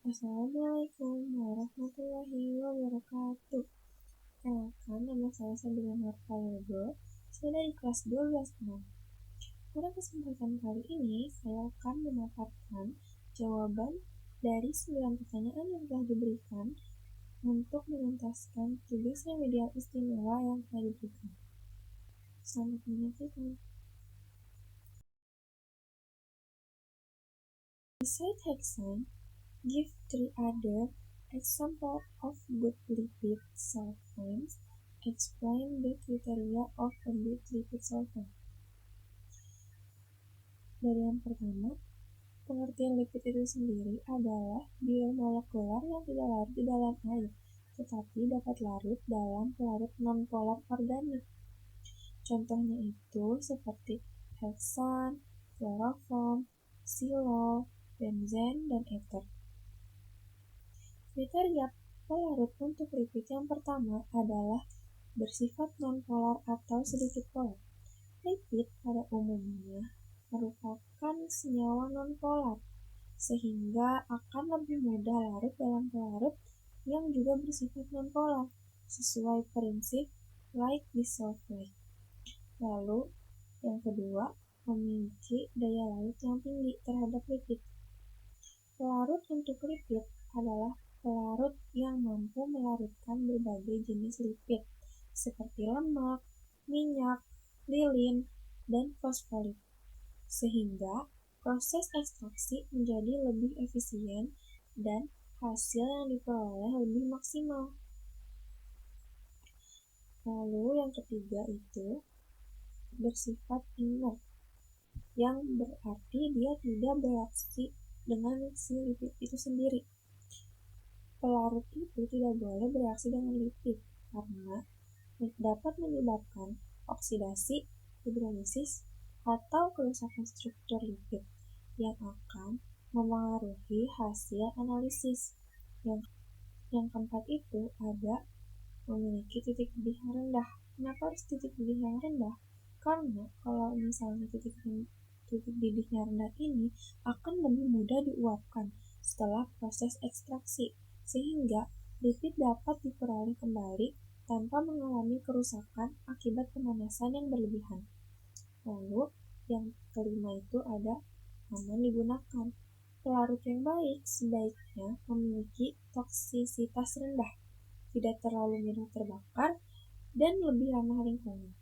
Assalamualaikum warahmatullahi wabarakatuh. Kenalkan, nama saya Sabrina Nurfayego. Saya dari kelas 12A. Pada kesempatan kali ini, saya akan memaparkan jawaban dari 9 pertanyaan yang telah diberikan untuk menuntaskan tugas remedial istimewa yang telah diberikan. Selamat menyaksikan. Besides hexane, give 3 other examples of good lipid solvents. Explain the criteria of a good lipid solvent. Dari yang pertama, pengertian lipid itu sendiri adalah biomolekular yang tidak larut di dalam air, tetapi dapat larut dalam pelarut nonpolar organik. Contohnya itu seperti heksan, kloroform, silol, benzen, dan ether. Kriteria pelarut untuk lipid yang pertama adalah bersifat nonpolar atau sedikit polar. Lipid pada umumnya merupakan senyawa nonpolar, sehingga akan lebih mudah larut dalam pelarut yang juga bersifat nonpolar, sesuai prinsip like dissolve like. Lalu, yang kedua, memiliki daya larut yang tinggi terhadap lipid. Pelarut untuk lipid adalah pelarut yang mampu melarutkan berbagai jenis lipid, seperti lemak, minyak, lilin, dan fosfolip, sehingga proses ekstraksi menjadi lebih efisien dan hasil yang diperoleh lebih maksimal. Lalu yang ketiga itu bersifat inert, yang berarti dia tidak bereaksi dengan si lipid itu sendiri. Pelarut itu tidak boleh bereaksi dengan lipid karena dapat menyebabkan oksidasi, hidrolisis, atau kerusakan struktur lipid yang akan memengaruhi hasil analisis. Yang keempat itu ada memiliki titik didih yang rendah. Kenapa harus titik didih yang rendah? Karena kalau misalnya titik didihnya rendah ini akan lebih mudah diuapkan setelah proses ekstraksi, sehingga lipid dapat diperoleh kembali tanpa mengalami kerusakan akibat pemanasan yang berlebihan. Lalu, yang kelima itu ada aman digunakan. Pelarut yang baik sebaiknya memiliki toksisitas rendah, tidak terlalu mudah terbakar, dan lebih ramah lingkungan.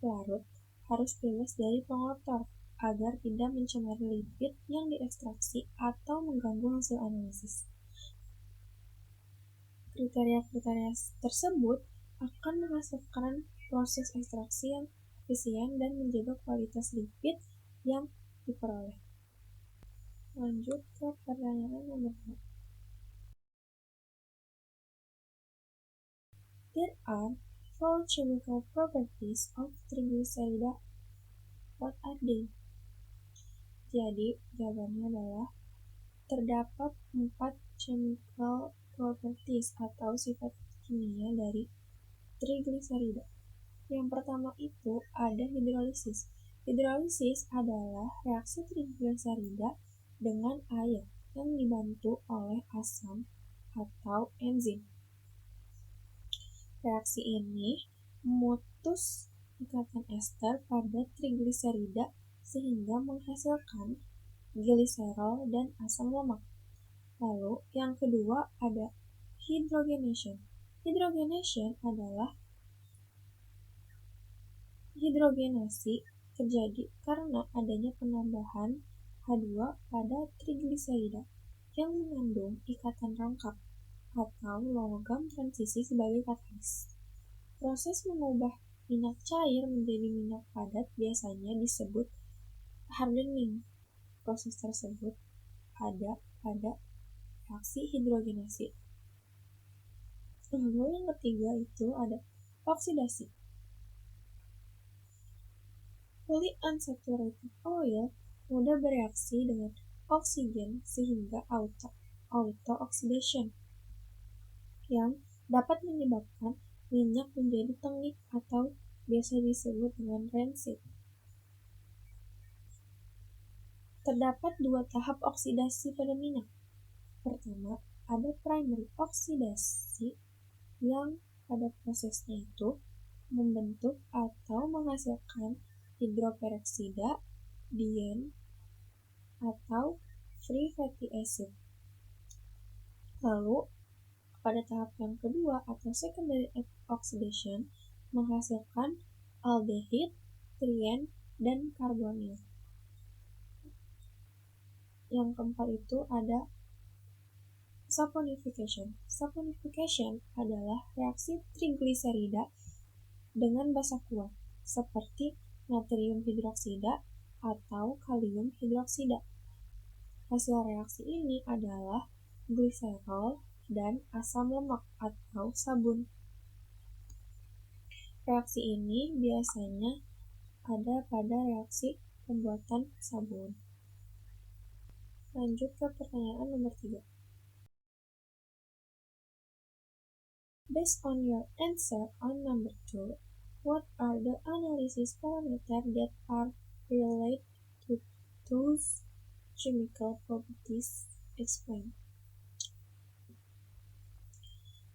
Pelarut harus bebas dari pengotor agar tidak mencemari lipid yang diekstraksi atau mengganggu hasil analisis. Kriteria-kriteria tersebut akan menghasilkan proses ekstraksi yang efisien dan menjaga kualitas lipid yang diperoleh. Lanjut ke pertanyaan nomor 2. There are 4 chemical properties of triglyceride. What are they? Jadi, jawabannya adalah terdapat 4 chemical properties atau sifat kimia dari trigliserida. Yang pertama itu ada hidrolisis. Hidrolisis adalah reaksi trigliserida dengan air yang dibantu oleh asam atau enzim. Reaksi ini memutus ikatan ester pada trigliserida sehingga menghasilkan gliserol dan asam lemak. Lalu yang kedua ada hydrogenation. Hydrogenation adalah hidrogenasi terjadi karena adanya penambahan H2 pada trigliserida yang mengandung ikatan rangkap atau logam transisi sebagai katalis. Proses mengubah minyak cair menjadi minyak padat biasanya disebut hardening. Proses tersebut ada pada reaksi hidrogenasi. Lalu yang ketiga itu ada oksidasi. Polyunsaturated oil mudah bereaksi dengan oksigen sehingga auto-oxidation yang dapat menyebabkan minyak menjadi tengik atau biasa disebut dengan rancid. Terdapat 2 tahap oksidasi pada minyak. Pertama, ada primary oksidasi yang pada prosesnya itu membentuk atau menghasilkan hidroperoksida, diene, atau free fatty acid. Lalu, pada tahap yang kedua atau secondary oxidation menghasilkan aldehid, triene, dan karbonil. Yang keempat itu ada saponification. Saponification adalah reaksi trigliserida dengan basa kuat, seperti natrium hidroksida atau kalium hidroksida. Hasil reaksi ini adalah gliserol dan asam lemak atau sabun. Reaksi ini biasanya ada pada reaksi pembuatan sabun. Lanjut ke pertanyaan nomor 3. Based on your answer on number 2, what are the analysis parameters that are related to those chemical properties? Explain.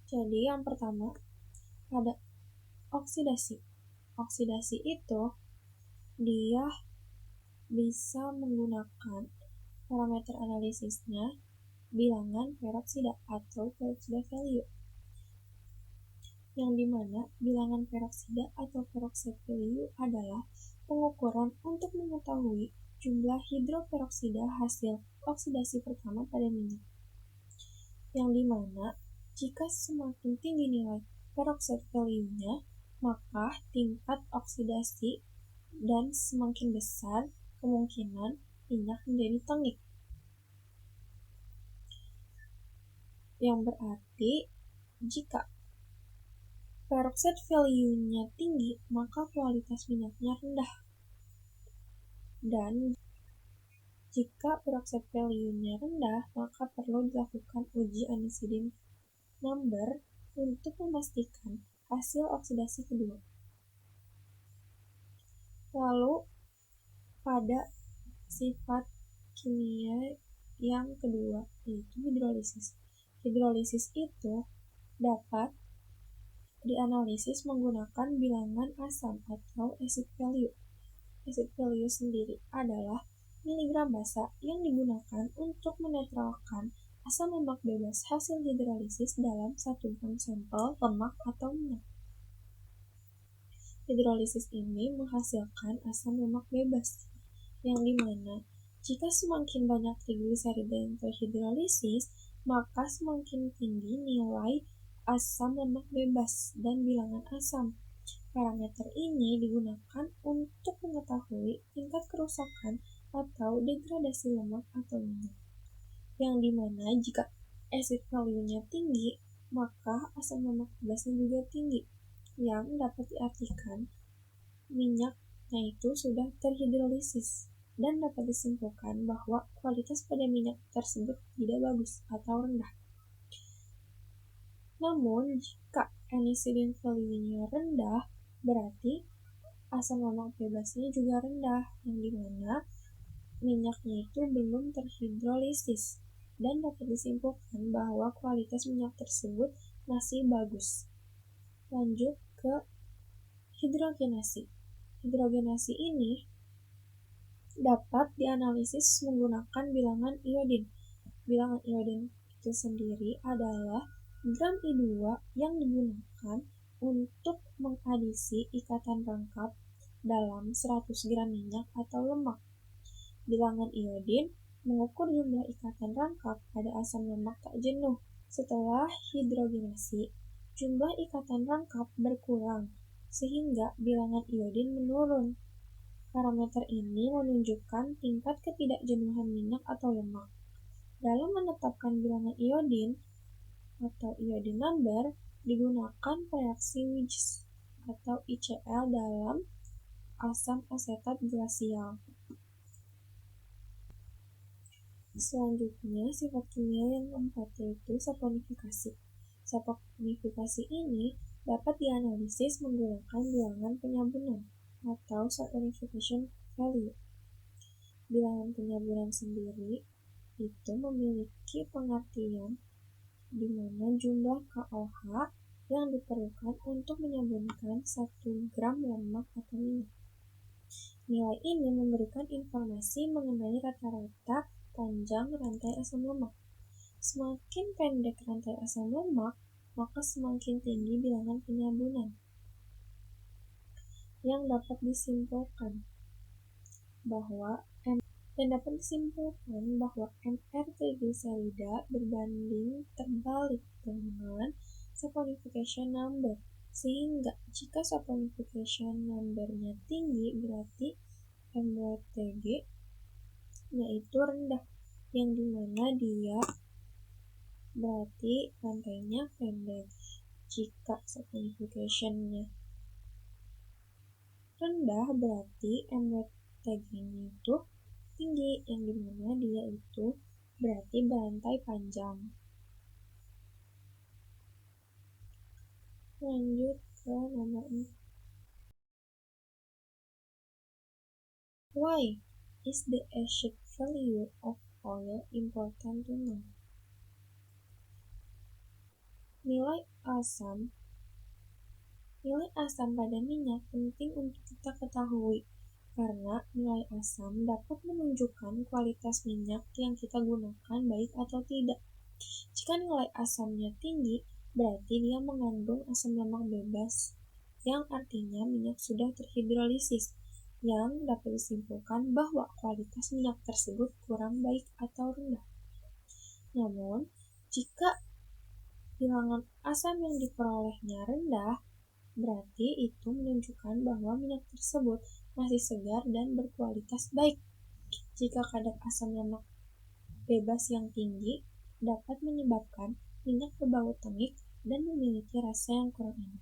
Jadi yang pertama ada oksidasi. Oksidasi itu dia bisa menggunakan parameter analisisnya bilangan peroksida atau peroksida value, yang dimana bilangan peroksida atau peroxide value adalah pengukuran untuk mengetahui jumlah hidroperoksida hasil oksidasi pertama pada minyak, yang dimana jika semakin tinggi nilai peroxide value-nya, maka tingkat oksidasi dan semakin besar kemungkinan minyak menjadi tengik. Yang berarti jika peroxide value-nya tinggi, maka kualitas minyaknya rendah. Dan jika peroxide value-nya rendah, maka perlu dilakukan uji anisidin number untuk memastikan hasil oksidasi kedua. Lalu pada sifat kimia yang kedua, yaitu hidrolisis. Hidrolisis itu dapat dianalisis menggunakan bilangan asam atau acid value. Acid value sendiri adalah miligram basa yang digunakan untuk menetralkan asam lemak bebas hasil hidrolisis dalam 1 gram sampel lemak atau minyak. Hidrolisis ini menghasilkan asam lemak bebas, yang dimana jika semakin banyak trigliserida yang terhidrolisis, maka semakin tinggi nilai asam lemak bebas dan bilangan asam. Parameter ini digunakan untuk mengetahui tingkat kerusakan atau degradasi lemak atau minyak, yang dimana jika acid value-nya tinggi, maka asam lemak bebasnya juga tinggi, yang dapat diartikan minyaknya itu sudah terhidrolisis, dan dapat disimpulkan bahwa kualitas pada minyak tersebut tidak bagus atau rendah. Namun, jika anisidin value-nya rendah, berarti asam lemak bebasnya juga rendah, yang dimana minyaknya itu belum terhidrolisis, dan dapat disimpulkan bahwa kualitas minyak tersebut masih bagus. Lanjut ke hidrogenasi. Hidrogenasi ini dapat dianalisis menggunakan bilangan iodin. Bilangan iodin itu sendiri adalah gram I2 yang digunakan untuk mengadisi ikatan rangkap dalam 100 gram minyak atau lemak. Bilangan iodin mengukur jumlah ikatan rangkap pada asam lemak tak jenuh. Setelah hidrogenasi, jumlah ikatan rangkap berkurang, sehingga bilangan iodin menurun. Parameter ini menunjukkan tingkat ketidakjenuhan minyak atau lemak. Dalam menetapkan bilangan iodin atau iodine number, digunakan reaksi Wiggs atau ICl dalam asam asetat glasial. Selanjutnya, sifat kimia yang keempat yaitu saponifikasi. Saponifikasi ini dapat dianalisis menggunakan bilangan penyabunan atau saponification value. Bilangan penyabunan sendiri itu memiliki pengertian di mana jumlah KOH yang diperlukan untuk menyambungkan 1 gram lemak atau minyak. Nilai ini memberikan informasi mengenai rata-rata panjang rantai asam lemak. Semakin pendek rantai asam lemak, maka semakin tinggi bilangan penyambunan. Yang dapat disimpulkan bahwa MR trigliserida berbanding terbalik dengan saponification number. Sehingga jika saponification number-nya tinggi, berarti MWTG yaitu rendah, yang dimana dia berarti rantainya pendek. Jika saponification-nya rendah, berarti MWTG-nya itu tinggi, yang dimana dia itu berarti berantai panjang. Lanjut ke nomor 4. Why is the acid value of oil important to know? Nilai asam pada minyak penting untuk kita ketahui, karena nilai asam dapat menunjukkan kualitas minyak yang kita gunakan baik atau tidak. Jika nilai asamnya tinggi, berarti dia mengandung asam lemak bebas, yang artinya minyak sudah terhidrolisis, yang dapat disimpulkan bahwa kualitas minyak tersebut kurang baik atau rendah. Namun, jika bilangan asam yang diperolehnya rendah, berarti itu menunjukkan bahwa minyak tersebut masih segar dan berkualitas baik. Jika kadar asam lemak bebas yang tinggi, dapat menyebabkan minyak berbau tengik dan memiliki rasa yang kurang enak.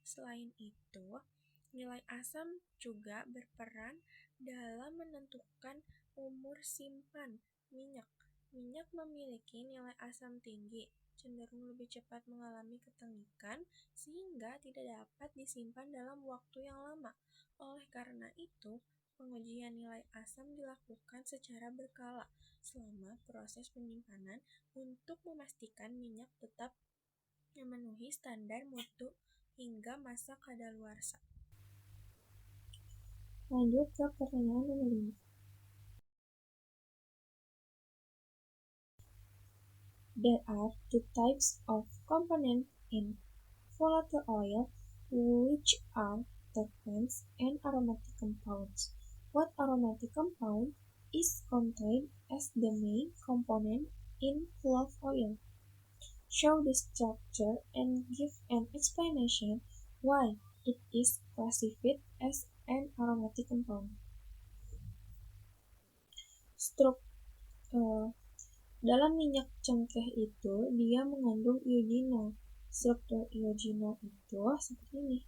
Selain itu, nilai asam juga berperan dalam menentukan umur simpan minyak. Minyak memiliki nilai asam tinggi, cenderung lebih cepat mengalami ketengikan, sehingga tidak dapat disimpan dalam waktu yang lama. Oleh karena itu, pengujian nilai asam dilakukan secara berkala selama proses penyimpanan untuk memastikan minyak tetap memenuhi standar mutu hingga masa kadaluarsa. Lanjut ke pertanyaan nomor 5. There are 2 types of components in volatile oil, which are terpenes and aromatic compounds. What aromatic compound is contained as the main component in clove oil? Show the structure and give an explanation why it is classified as an aromatic compound. Dalam minyak cengkeh itu, dia mengandung eugenol. Struktur eugenol itu seperti ini,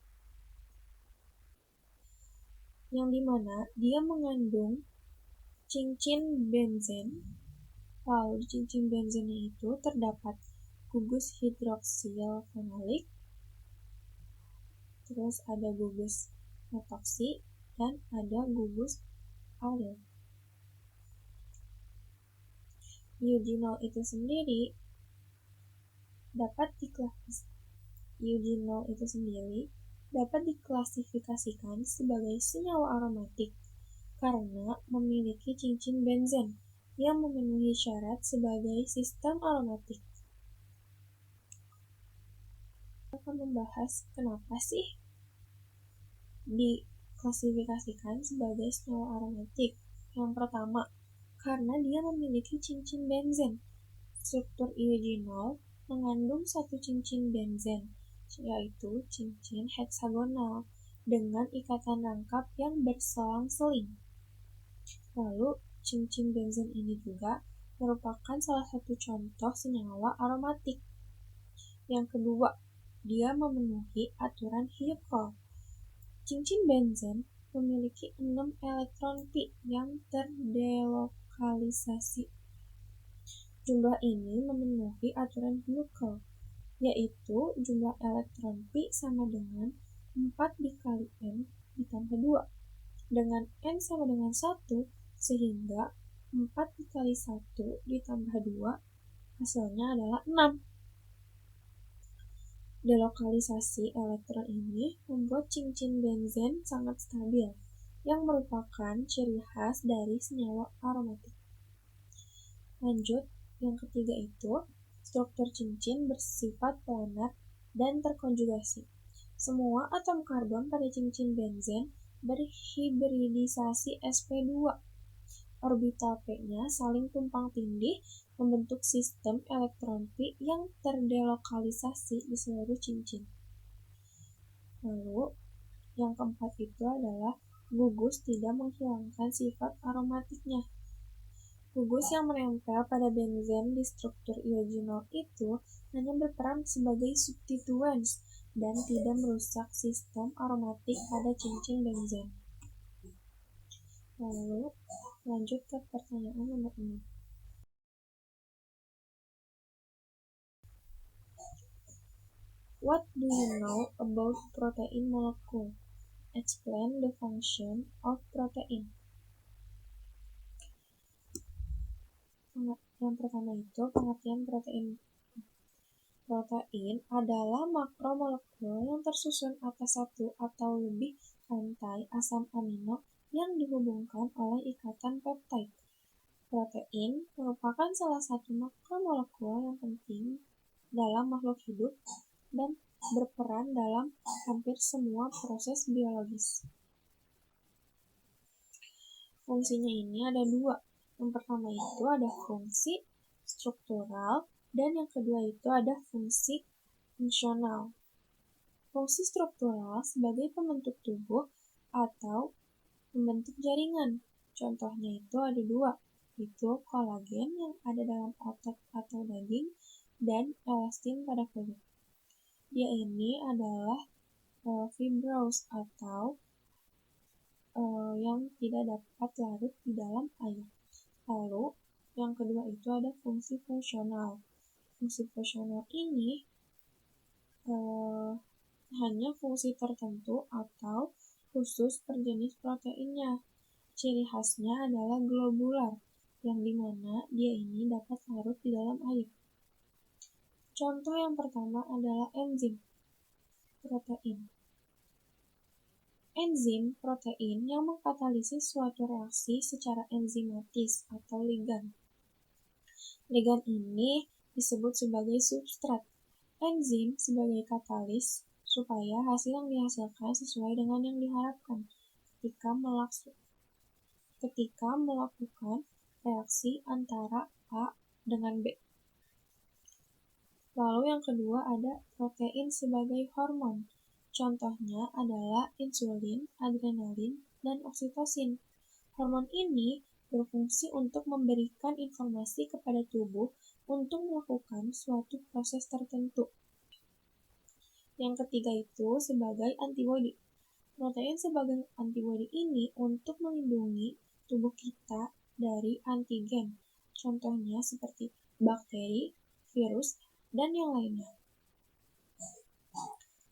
yang dimana dia mengandung cincin benzen. Lalu di cincin benzennya itu terdapat gugus hidroksil fenolik, terus ada gugus metoksi, dan ada gugus aldil. Eugenol itu sendiri dapat diklasifikasikan sebagai senyawa aromatik karena memiliki cincin benzen yang memenuhi syarat sebagai sistem aromatik. Kita akan membahas kenapa sih diklasifikasikan sebagai senyawa aromatik. Yang pertama, karena dia memiliki cincin benzen. Struktur eugenol mengandung 1 cincin benzen, yaitu cincin heksagonal dengan ikatan rangkap yang berselang-seling. Lalu, cincin benzen ini juga merupakan salah satu contoh senyawa aromatik. Yang kedua, dia memenuhi aturan Huckel. Cincin benzen memiliki 6 elektron pi yang terdelokalisasi. Jumlah ini memenuhi aturan Huckel, yaitu jumlah elektron pi sama dengan 4 dikali N ditambah 2, dengan N sama dengan 1, sehingga 4 dikali 1 ditambah 2, hasilnya adalah 6. Delokalisasi elektron ini membuat cincin benzen sangat stabil, yang merupakan ciri khas dari senyawa aromatik. Lanjut, yang ketiga itu, struktur cincin bersifat planar dan terkonjugasi. Semua atom karbon pada cincin benzen berhibridisasi sp2. Orbital p-nya saling tumpang tindih membentuk sistem elektron pi yang terdelokalisasi di seluruh cincin. Lalu, yang keempat itu adalah gugus tidak menghilangkan sifat aromatiknya. Gugus yang menempel pada benzen di struktur iogenol itu hanya berperan sebagai substituens dan tidak merusak sistem aromatik pada cincin benzen. Lalu, lanjut ke pertanyaan nomor 6. What do you know about protein molecule? Explain the function of protein. Yang pertama itu pengertian protein. Protein adalah makromolekul yang tersusun atas satu atau lebih rantai asam amino yang dihubungkan oleh ikatan peptide. Protein merupakan salah satu makromolekul yang penting dalam makhluk hidup dan berperan dalam hampir semua proses biologis. Fungsinya ini ada dua. Yang pertama itu ada fungsi struktural dan yang kedua itu ada fungsi fungsional. Fungsi struktural sebagai pembentuk tubuh atau membentuk jaringan. Contohnya itu ada dua, yaitu kolagen yang ada dalam otot atau daging dan elastin pada kulit. Dia ini adalah fibrous atau yang tidak dapat larut di dalam air. Lalu, yang kedua itu ada fungsi fungsional. Fungsi fungsional ini hanya fungsi tertentu atau khusus per jenis proteinnya. Ciri khasnya adalah globular, yang dimana dia ini dapat larut di dalam air. Contoh yang pertama adalah enzim protein. Enzim protein yang mengkatalisis suatu reaksi secara enzimatis atau ligan. Ligan ini disebut sebagai substrat. Enzim sebagai katalis supaya hasil yang dihasilkan sesuai dengan yang diharapkan ketika melakukan reaksi antara A dengan B. Lalu yang kedua ada protein sebagai hormon. Contohnya adalah insulin, adrenalin, dan oksitosin. Hormon ini berfungsi untuk memberikan informasi kepada tubuh untuk melakukan suatu proses tertentu. Yang ketiga itu sebagai antibodi. Protein sebagai antibodi ini untuk melindungi tubuh kita dari antigen. Contohnya seperti bakteri, virus, dan yang lainnya.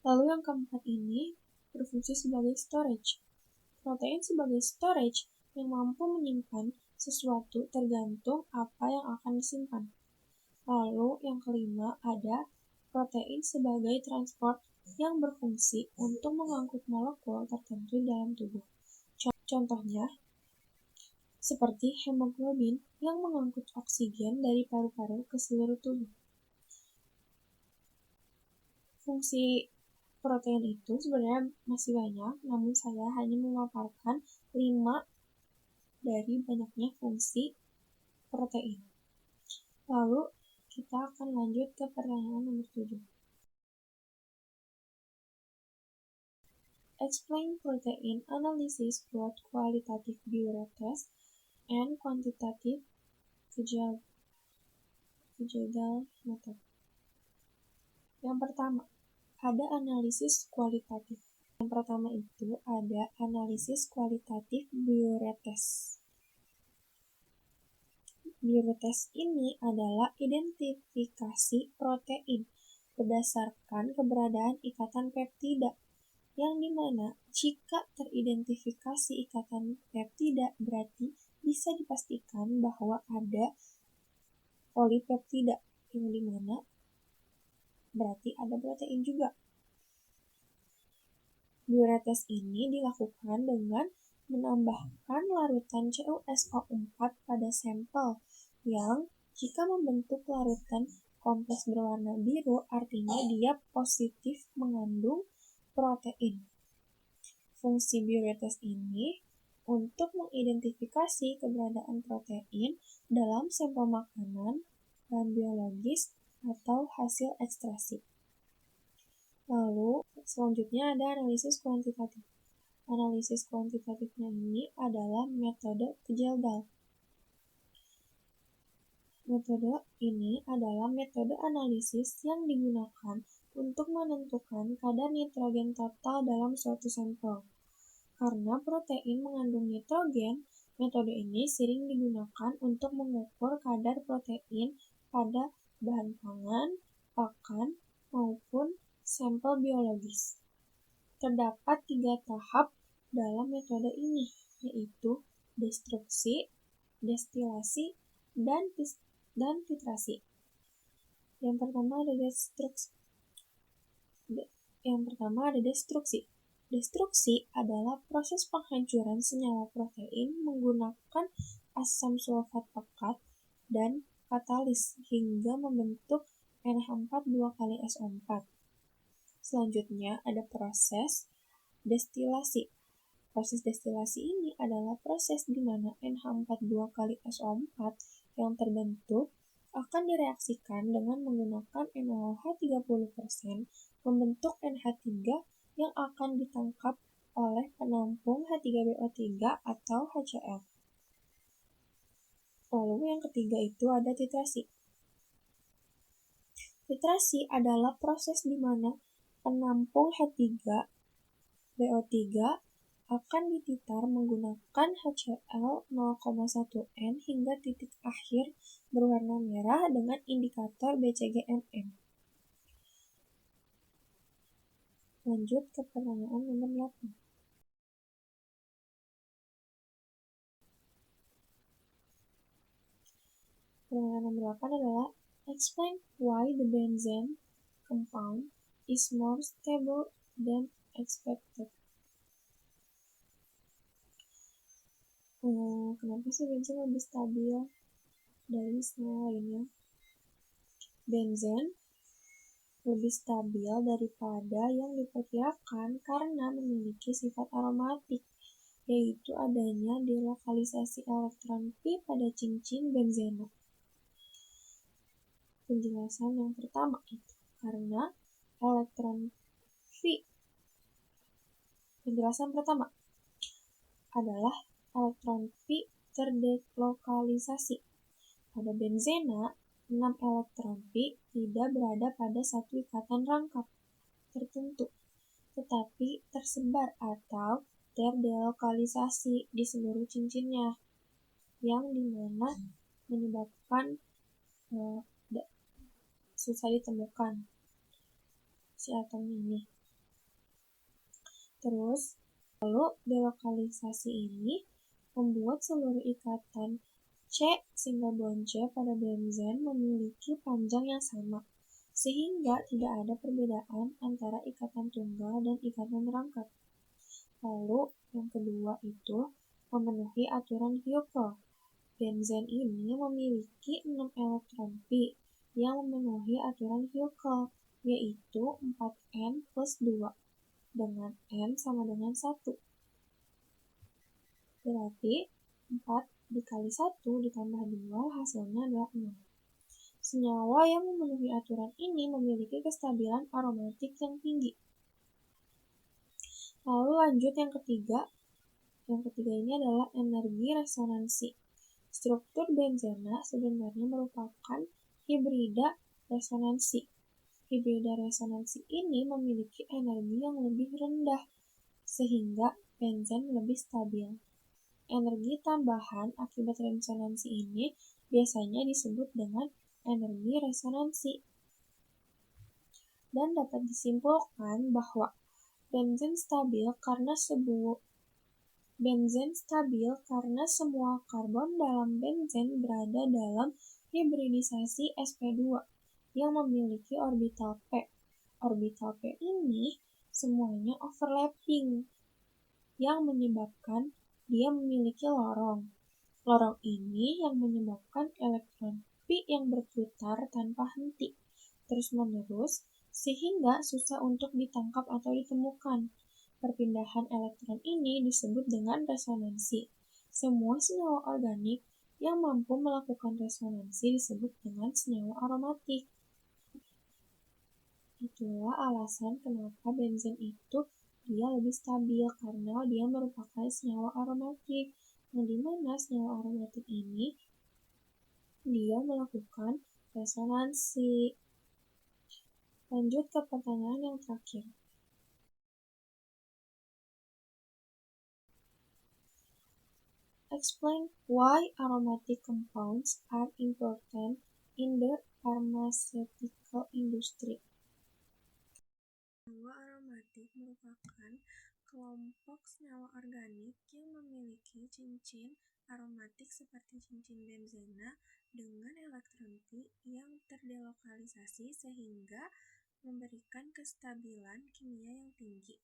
Lalu yang keempat ini berfungsi sebagai storage. Protein sebagai storage yang mampu menyimpan sesuatu tergantung apa yang akan disimpan. Lalu yang kelima ada protein sebagai transport yang berfungsi untuk mengangkut molekul tertentu dalam tubuh. Contohnya seperti hemoglobin yang mengangkut oksigen dari paru-paru ke seluruh tubuh. Fungsi protein itu sebenarnya masih banyak, namun saya hanya memaparkan 5 dari banyaknya fungsi protein. Lalu kita akan lanjut ke pertanyaan nomor 7. Explain protein analysis both qualitative Buret test and quantitative Fugedal method. Yang pertama, ada analisis kualitatif. Yang pertama itu ada analisis kualitatif Buret test. Buret test ini adalah identifikasi protein berdasarkan keberadaan ikatan peptida, yang dimana jika teridentifikasi ikatan peptida berarti bisa dipastikan bahwa ada polipeptida, yang dimana berarti ada protein juga. Diuretes ini dilakukan dengan menambahkan larutan CuSO4 pada sampel yang jika membentuk larutan kompleks berwarna biru, artinya dia positif mengandung protein. Fungsi diuretes ini untuk mengidentifikasi keberadaan protein dalam sampel makanan, bahan biologis, atau hasil ekstrasi. Lalu, selanjutnya ada analisis kuantitatif. Analisis kuantitatifnya ini adalah metode Kjeldahl. Metode ini adalah metode analisis yang digunakan untuk menentukan kadar nitrogen total dalam suatu sampel. Karena protein mengandung nitrogen, metode ini sering digunakan untuk mengukur kadar protein pada bahan pangan, pakan, maupun sampel biologis. Terdapat 3 tahap dalam metode ini, yaitu destruksi, destilasi, dan titrasi. Yang pertama ada destruksi. Destruksi adalah proses penghancuran senyawa protein menggunakan asam sulfat pekat dan katalis hingga membentuk NH4 2 kali SO4. Selanjutnya ada proses destilasi. Proses destilasi ini adalah proses di mana NH4 2 kali SO4 yang terbentuk akan direaksikan dengan menggunakan NaOH 30% membentuk NH3 yang akan ditangkap oleh penampung H3BO3 atau HCl. Lalu yang ketiga itu ada titrasi. Titrasi adalah proses di mana penampung H3BO3 akan dititar menggunakan HCl 0,1N hingga titik akhir berwarna merah dengan indikator BCG-MM. Lanjut ke pertanyaan nomor 8. Pertanyaan nomor 8 adalah explain why the benzene compound is more stable than expected. Kenapa sih benzene lebih stabil dari senyawa lainnya? Benzene lebih stabil daripada yang diperkirakan karena memiliki sifat aromatik, yaitu adanya delokalisasi elektron pi pada cincin benzene. Penjelasan yang pertama itu karena elektron pi. Penjelasan pertama adalah elektron pi terdelokalisasi. Pada benzena, 6 elektron pi tidak berada pada satu ikatan rangkap tertentu, tetapi tersebar atau terdelokalisasi di seluruh cincinnya, yang dimana menyebabkan susah ditemukan si atom ini. Terus, lalu delokalisasi ini membuat seluruh ikatan C single bond C pada benzen memiliki panjang yang sama, sehingga tidak ada perbedaan antara ikatan tunggal dan ikatan rangkap. Lalu, yang kedua itu memenuhi aturan Huckel. Benzen ini memiliki 6 elektron pi yang memenuhi aturan Huckel, yaitu 4N plus 2, dengan N sama dengan 1. Berarti 4 dikali 1 ditambah 2 hasilnya adalah 6. Senyawa yang memenuhi aturan ini memiliki kestabilan aromatik yang tinggi. Lalu lanjut yang ketiga. Yang ketiga ini adalah energi resonansi. Struktur benzena sebenarnya merupakan hibrida resonansi. Hibrida resonansi ini memiliki energi yang lebih rendah, sehingga benzen lebih stabil. Energi tambahan akibat resonansi ini biasanya disebut dengan energi resonansi. Dan dapat disimpulkan bahwa benzen stabil karena Benzen stabil karena semua karbon dalam benzen berada dalam hibridisasi sp2 yang memiliki orbital p. Orbital p ini semuanya overlapping yang menyebabkan dia memiliki lorong. Lorong ini yang menyebabkan elektron pi yang berputar tanpa henti terus-menerus sehingga susah untuk ditangkap atau ditemukan. Perpindahan elektron ini disebut dengan resonansi. Semua senyawa organik yang mampu melakukan resonansi disebut dengan senyawa aromatik. Itulah alasan kenapa benzen itu dia lebih stabil karena dia merupakan senyawa aromatik. Yang dimana senyawa aromatik ini dia melakukan resonansi. Lanjut ke pertanyaan yang terakhir. Explain why aromatic compounds are important in the pharmaceutical industry. Senyawa aromatik merupakan kelompok senyawa organik yang memiliki cincin aromatik seperti cincin benzena dengan elektron pi yang terdelokalisasi sehingga memberikan kestabilan kimia yang tinggi.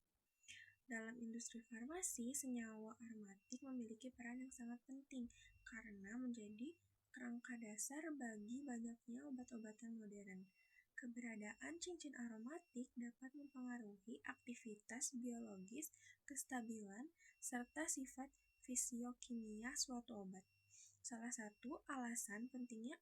Dalam industri farmasi, senyawa aromatik memiliki peran yang sangat penting karena menjadi kerangka dasar bagi banyaknya obat-obatan modern. Keberadaan cincin aromatik dapat mempengaruhi aktivitas biologis, kestabilan, serta sifat fisiokimia suatu obat. Salah satu alasan pentingnya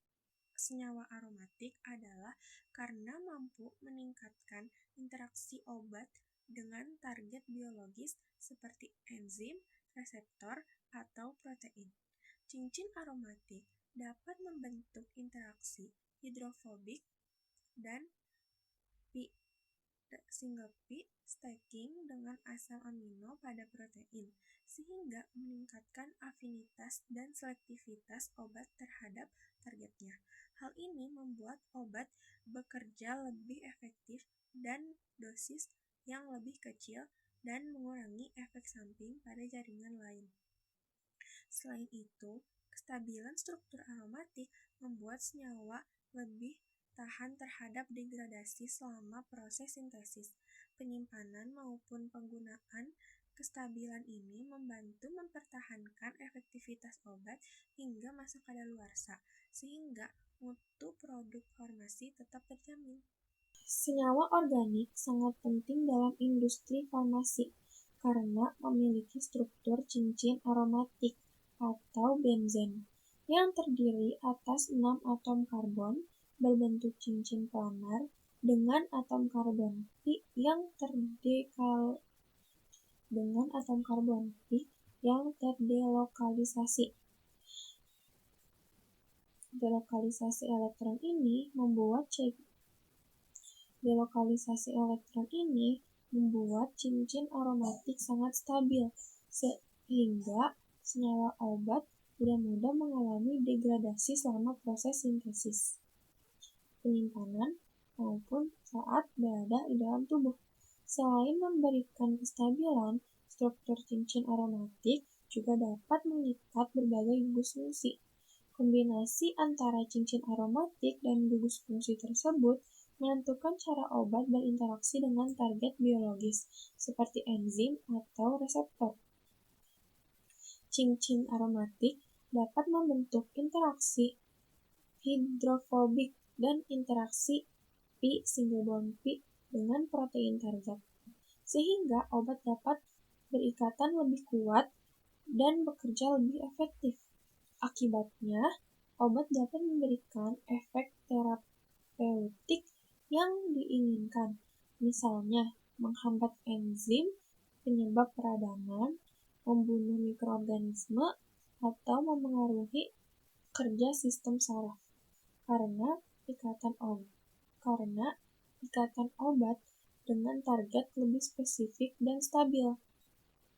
senyawa aromatik adalah karena mampu meningkatkan interaksi obat dengan target biologis seperti enzim, reseptor, atau protein. Cincin aromatik dapat membentuk interaksi hidrofobik dan single pi stacking dengan asam amino pada protein, sehingga meningkatkan afinitas dan selektivitas obat terhadap targetnya. Hal ini membuat obat bekerja lebih efektif dan dosis yang lebih kecil dan mengurangi efek samping pada jaringan lain. Selain itu, kestabilan struktur aromatik membuat senyawa lebih tahan terhadap degradasi selama proses sintesis, penyimpanan maupun penggunaan. Kestabilan ini membantu mempertahankan efektivitas obat hingga masa kadaluarsa, sehingga mutu produk farmasi tetap terjamin. Senyawa organik sangat penting dalam industri farmasi karena memiliki struktur cincin aromatik atau benzen yang terdiri atas 6 atom karbon berbentuk cincin planar dengan atom karbon pi yang terdelokalisasi. Delokalisasi elektron ini membuat cincin aromatik sangat stabil, sehingga senyawa obat tidak mudah mengalami degradasi selama proses sintesis, penyimpanan, maupun saat berada di dalam tubuh. Selain memberikan kestabilan, struktur cincin aromatik juga dapat mengikat berbagai gugus fungsi. Kombinasi antara cincin aromatik dan gugus fungsi tersebut menentukan cara obat berinteraksi dengan target biologis, seperti enzim atau reseptor. Cincin aromatik dapat membentuk interaksi hidrofobik dan interaksi pi single bond pi dengan protein target, sehingga obat dapat berikatan lebih kuat dan bekerja lebih efektif. Akibatnya, obat dapat memberikan efek terapeutik yang diinginkan, misalnya menghambat enzim penyebab peradangan, membunuh mikroorganisme, atau memengaruhi kerja sistem saraf. Karena ikatan obat dengan target lebih spesifik dan stabil,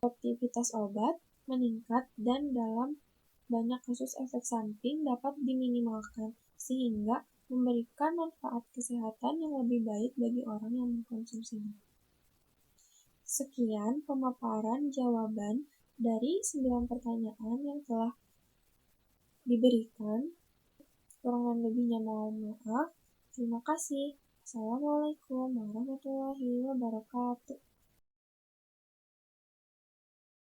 efektivitas obat meningkat dan dalam banyak kasus efek samping dapat diminimalkan, sehingga memberikan manfaat kesehatan yang lebih baik bagi orang yang mengkonsumsinya. Sekian pemaparan jawaban Dari 9 pertanyaan yang telah diberikan, kurang dan lebihnya mohon maaf. Terima kasih. Assalamualaikum warahmatullahi wabarakatuh.